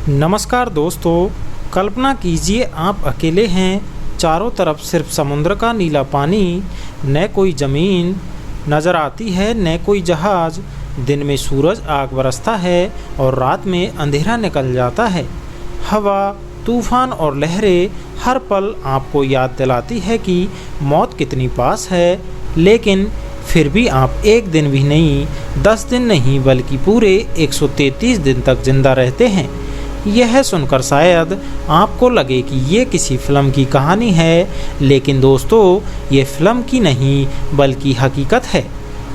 नमस्कार दोस्तों, कल्पना कीजिए आप अकेले हैं। चारों तरफ सिर्फ समुद्र का नीला पानी, न कोई ज़मीन नज़र आती है, न कोई जहाज़। दिन में सूरज आग बरसता है और रात में अंधेरा निकल जाता है। हवा, तूफान और लहरें हर पल आपको याद दिलाती है कि मौत कितनी पास है। लेकिन फिर भी आप एक दिन भी नहीं, 10 दिन नहीं, बल्कि पूरे 133 दिन तक जिंदा रहते हैं। यह सुनकर शायद आपको लगे कि ये किसी फिल्म की कहानी है, लेकिन दोस्तों, ये फिल्म की नहीं बल्कि हकीकत है।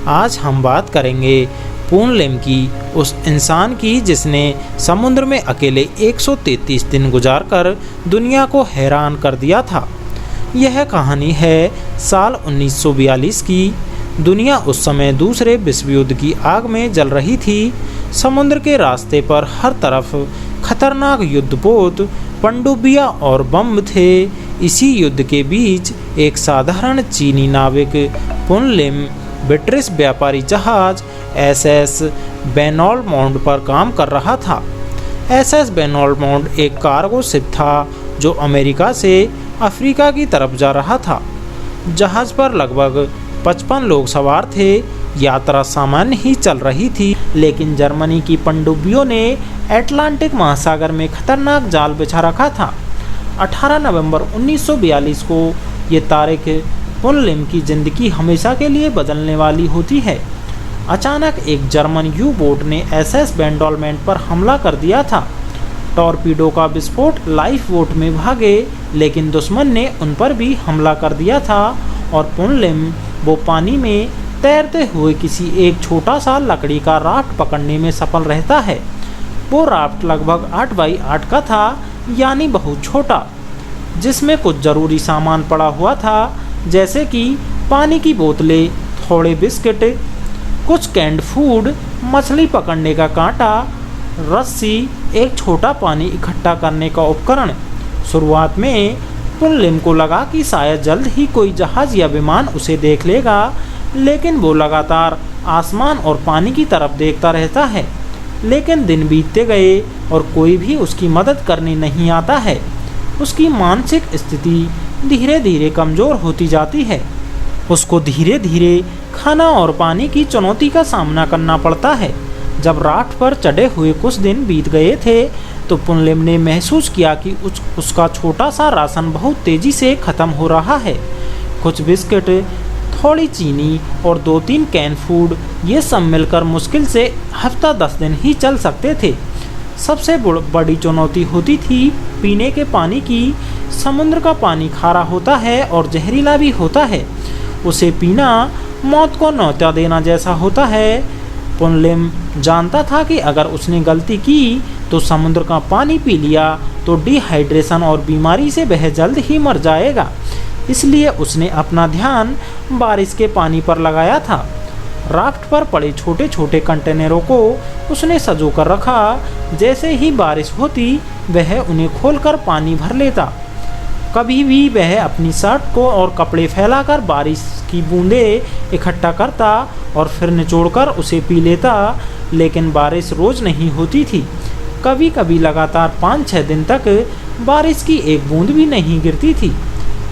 आज हम बात करेंगे पुन लिम की, उस इंसान की जिसने समुद्र में अकेले 133 दिन गुजारकर दुनिया को हैरान कर दिया था। यह कहानी है साल 1942 की। दुनिया उस समय दूसरे विश्व युद्ध की आग में जल रही थी। समुद्र के रास्ते पर हर तरफ खतरनाक युद्धपोत, पनडुब्बियां और बम थे। इसी युद्ध के बीच एक साधारण चीनी नाविक पुन लिम ब्रिटिश व्यापारी जहाज एसएस बेनोल्ड पर काम कर रहा था। एसएस बेनोल्ड एक कार्गो शिप था जो अमेरिका से अफ्रीका की तरफ जा रहा था। जहाज पर लगभग 55 लोग सवार थे। यात्रा सामान्य ही चल रही थी, लेकिन जर्मनी की पनडुब्बियों ने अटलांटिक महासागर में खतरनाक जाल बिछा रखा था। 18 नवंबर 1942 को ये तारीख पुन लिम की जिंदगी हमेशा के लिए बदलने वाली होती है। अचानक एक जर्मन यू बोट ने एसएस बेनोल्ड पर हमला कर दिया था। टॉर्पीडो का विस्फोट लाइफ बोट में भागे, लेकिन दुश्मन ने उन पर भी हमला कर दिया था और पुन लिम वो पानी में तैरते हुए किसी एक छोटा सा लकड़ी का राफ्ट पकड़ने में सफल रहता है। वो राफ्ट लगभग 8 बाई 8 का था, यानी बहुत छोटा, जिसमें कुछ ज़रूरी सामान पड़ा हुआ था, जैसे कि पानी की बोतलें, थोड़े बिस्किट, कुछ कैंड फूड, मछली पकड़ने का कांटा, रस्सी, एक छोटा पानी इकट्ठा करने का उपकरण। शुरुआत में पुन लिम को लगा कि शायद जल्द ही कोई जहाज़ या विमान उसे देख लेगा, लेकिन वो लगातार आसमान और पानी की तरफ देखता रहता है। लेकिन दिन बीतते गए और कोई भी उसकी मदद करने नहीं आता है। उसकी मानसिक स्थिति धीरे धीरे कमज़ोर होती जाती है। उसको धीरे धीरे खाना और पानी की चुनौती का सामना करना पड़ता है। जब राफ्ट पर चढ़े हुए कुछ दिन बीत गए थे तो पुन लिम ने महसूस किया कि उसका छोटा सा राशन बहुत तेज़ी से ख़त्म हो रहा है। कुछ बिस्किट, थोड़ी चीनी और 2-3 कैन फूड, ये सब मिलकर मुश्किल से हफ्ता 10 दिन ही चल सकते थे। सबसे बड़ी चुनौती होती थी पीने के पानी की। समुद्र का पानी खारा होता है और जहरीला भी होता है। उसे पीना मौत को न्योता देना जैसा होता है। पुन लिम जानता था कि अगर उसने गलती की तो समुद्र का पानी पी लिया तो डिहाइड्रेशन और बीमारी से वह जल्द ही मर जाएगा। इसलिए उसने अपना ध्यान बारिश के पानी पर लगाया था। राफ्ट पर पड़े छोटे छोटे कंटेनरों को उसने सजो कर रखा। जैसे ही बारिश होती वह उन्हें खोलकर पानी भर लेता। कभी भी वह अपनी शर्ट को और कपड़े फैलाकर बारिश की बूंदें इकट्ठा करता और फिर निचोड़कर उसे पी लेता। लेकिन बारिश रोज़ नहीं होती थी। कभी कभी लगातार 5-6 दिन तक बारिश की एक बूंद भी नहीं गिरती थी।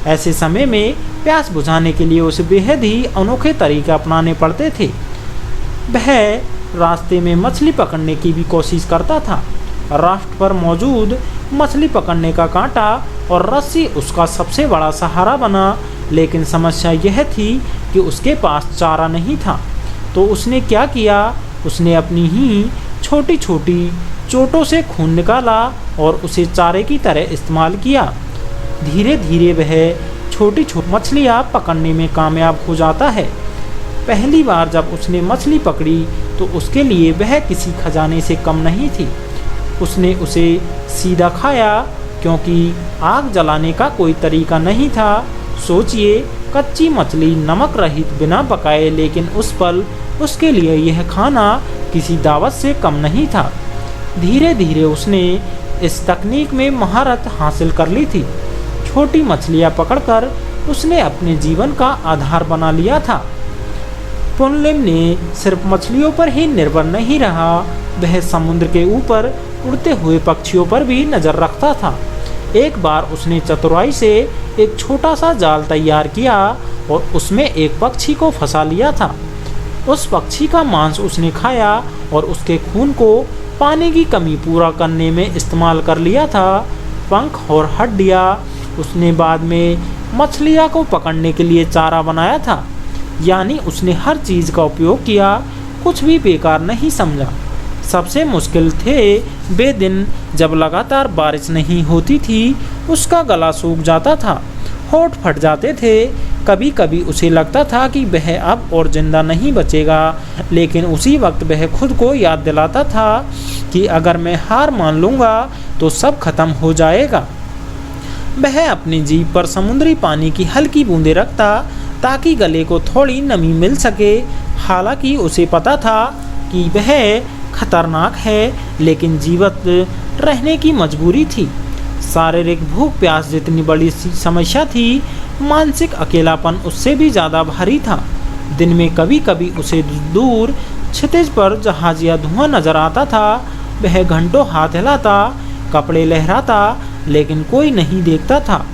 ऐसे समय में प्यास बुझाने के लिए उसे बेहद ही अनोखे तरीके अपनाने पड़ते थे। वह रास्ते में मछली पकड़ने की भी कोशिश करता था। राफ्ट पर मौजूद मछली पकड़ने का कांटा और रस्सी उसका सबसे बड़ा सहारा बना, लेकिन समस्या यह थी कि उसके पास चारा नहीं था। तो उसने क्या किया? उसने अपनी ही छोटी छोटी चोटों से खून निकाला और उसे चारे की तरह इस्तेमाल किया। धीरे धीरे वह छोटी छोटी मछलियाँ पकड़ने में कामयाब हो जाता है। पहली बार जब उसने मछली पकड़ी तो उसके लिए वह किसी खजाने से कम नहीं थी। उसने उसे सीधा खाया क्योंकि आग जलाने का कोई तरीका नहीं था। सोचिए, कच्ची मछली नमक रहित बिना पकाए, लेकिन उस पल उसके लिए यह खाना किसी दावत से कम नहीं था। धीरे धीरे उसने इस तकनीक में महारत हासिल कर ली थी। छोटी मछलियाँ पकड़कर उसने अपने जीवन का आधार बना लिया था। पुन लिम ने सिर्फ मछलियों पर ही निर्भर नहीं रहा, वह समुद्र के ऊपर उड़ते हुए पक्षियों पर भी नजर रखता था। एक बार उसने चतुराई से एक छोटा सा जाल तैयार किया और उसमें एक पक्षी को फंसा लिया था। उस पक्षी का मांस उसने खाया और उसके खून को पानी की कमी पूरा करने में इस्तेमाल कर लिया था। पंख और हड्डियाँ उसने बाद में मछलियों को पकड़ने के लिए चारा बनाया था। यानी उसने हर चीज़ का उपयोग किया, कुछ भी बेकार नहीं समझा। सबसे मुश्किल थे वे दिन जब लगातार बारिश नहीं होती थी, उसका गला सूख जाता था, होंठ फट जाते थे। कभी कभी उसे लगता था कि वह अब और जिंदा नहीं बचेगा, लेकिन उसी वक्त वह खुद को याद दिलाता था कि अगर मैं हार मान लूँगा तो सब खत्म हो जाएगा। वह अपनी जीभ पर समुद्री पानी की हल्की बूंदें रखता ताकि गले को थोड़ी नमी मिल सके। हालांकि उसे पता था कि वह खतरनाक है, लेकिन जीवित रहने की मजबूरी थी। शारीरिक भूख प्यास जितनी बड़ी समस्या थी, मानसिक अकेलापन उससे भी ज़्यादा भारी था। दिन में कभी कभी उसे दूर क्षितिज पर जहाज या धुआं नजर आता था। वह घंटों हाथ हिलाता, कपड़े लहराता, लेकिन कोई नहीं देखता था।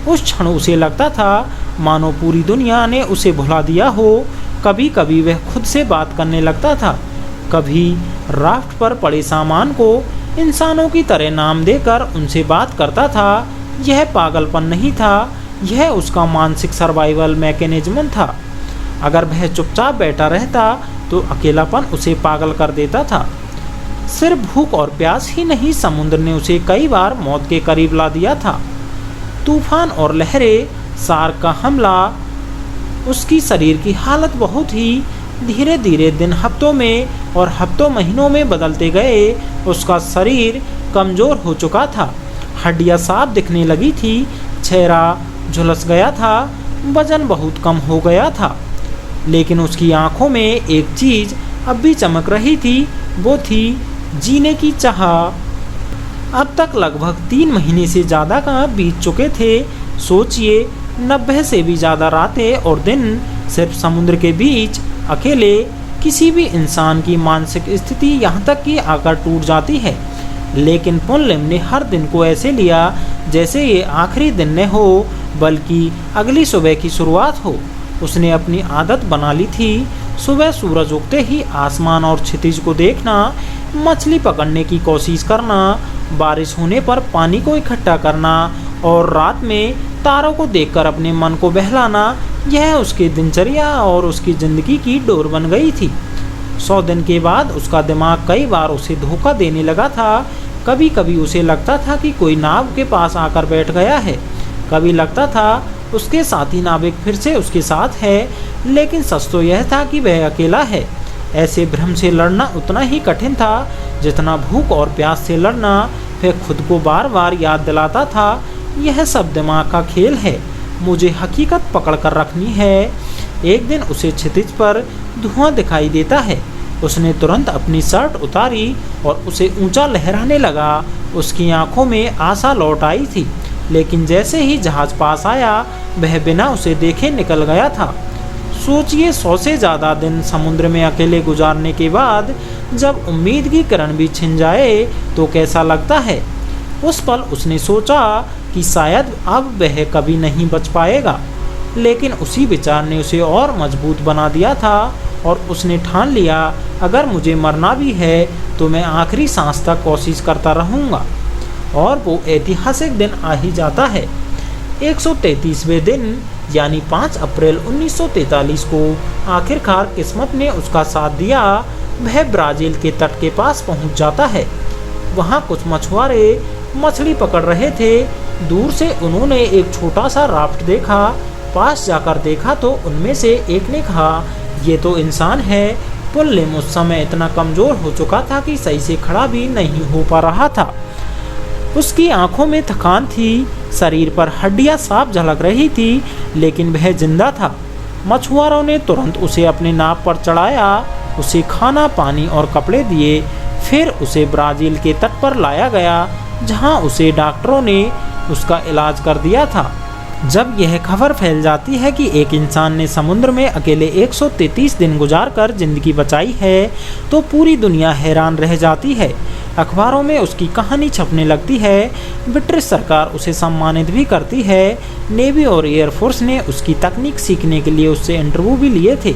उस क्षण उसे लगता था मानो पूरी दुनिया ने उसे भुला दिया हो। कभी कभी वह खुद से बात करने लगता था, कभी राफ्ट पर पड़े सामान को इंसानों की तरह नाम देकर उनसे बात करता था। यह पागलपन नहीं था, यह उसका मानसिक सर्वाइवल मैकेनिज्म था। अगर वह चुपचाप बैठा रहता तो अकेलापन उसे पागल कर देता था। सिर्फ भूख और प्यास ही नहीं, समुद्र ने उसे कई बार मौत के करीब ला दिया था। तूफान और लहरें, शार्क का हमला, उसकी शरीर की हालत बहुत ही धीरे धीरे दिन हफ्तों में और हफ्तों महीनों में बदलते गए। उसका शरीर कमज़ोर हो चुका था, हड्डियाँ साफ दिखने लगी थी, चेहरा झुलस गया था, वजन बहुत कम हो गया था। लेकिन उसकी आंखों में एक चीज़ अब भी चमक रही थी, वो थी जीने की चाह। अब तक लगभग 3 महीने से ज़्यादा का बीत चुके थे। सोचिए, 90 से भी ज़्यादा रातें और दिन सिर्फ समुद्र के बीच अकेले। किसी भी इंसान की मानसिक स्थिति यहाँ तक कि आकर टूट जाती है, लेकिन पुनलिम ने हर दिन को ऐसे लिया जैसे ये आखिरी दिन न हो, बल्कि अगली सुबह की शुरुआत हो। उसने अपनी आदत बना ली थी, सुबह सूरज उगते ही आसमान और क्षितिज को देखना, मछली पकड़ने की कोशिश करना, बारिश होने पर पानी को इकट्ठा करना और रात में तारों को देखकर अपने मन को बहलाना। यह उसकी दिनचर्या और उसकी ज़िंदगी की डोर बन गई थी। 100 दिन के बाद उसका दिमाग कई बार उसे धोखा देने लगा था। कभी कभी उसे लगता था कि कोई नाव के पास आकर बैठ गया है, कभी लगता था उसके साथी नाविक फिर से उसके साथ है, लेकिन सच तो यह था कि वह अकेला है। ऐसे भ्रम से लड़ना उतना ही कठिन था जितना भूख और प्यास से लड़ना। वह खुद को बार बार याद दिलाता था, यह सब दिमाग का खेल है, मुझे हकीकत पकड़ कर रखनी है। एक दिन उसे क्षितिज पर धुआं दिखाई देता है। उसने तुरंत अपनी शर्ट उतारी और उसे ऊंचा लहराने लगा। उसकी आंखों में आशा लौट आई थी, लेकिन जैसे ही जहाज पास आया वह बिना उसे देखे निकल गया था। सोचिए, 100 से ज़्यादा दिन समुद्र में अकेले गुजारने के बाद जब उम्मीद की किरण भी छिन जाए तो कैसा लगता है। उस पल उसने सोचा कि शायद अब वह कभी नहीं बच पाएगा, लेकिन उसी विचार ने उसे और मजबूत बना दिया था और उसने ठान लिया, अगर मुझे मरना भी है तो मैं आखिरी सांस तक कोशिश करता रहूँगा। और वो ऐतिहासिक दिन आ ही जाता है। 133वें दिन यानी 5 अप्रैल 1943 को आखिरकार किस्मत ने उसका साथ दिया। वह ब्राज़ील के तट के पास पहुंच जाता है। वहां कुछ मछुआरे मछली पकड़ रहे थे। दूर से उन्होंने एक छोटा सा राफ्ट देखा। पास जाकर देखा तो उनमें से एक ने कहा, ये तो इंसान है। पुनलिम उस समय इतना कमज़ोर हो चुका था कि सही से खड़ा भी नहीं हो पा रहा था। उसकी आंखों में थकान थी, शरीर पर हड्डियां साफ झलक रही थी, लेकिन वह जिंदा था। मछुआरों ने तुरंत उसे अपने नाव पर चढ़ाया, उसे खाना, पानी और कपड़े दिए। फिर उसे ब्राज़ील के तट पर लाया गया, जहां उसे डॉक्टरों ने उसका इलाज कर दिया था। जब यह खबर फैल जाती है कि एक इंसान ने समुद्र में अकेले 133 दिन गुजारकर जिंदगी बचाई है, तो पूरी दुनिया हैरान रह जाती है। अखबारों में उसकी कहानी छपने लगती है। ब्रिटिश सरकार उसे सम्मानित भी करती है। नेवी और एयरफोर्स ने उसकी तकनीक सीखने के लिए उससे इंटरव्यू भी लिए थे।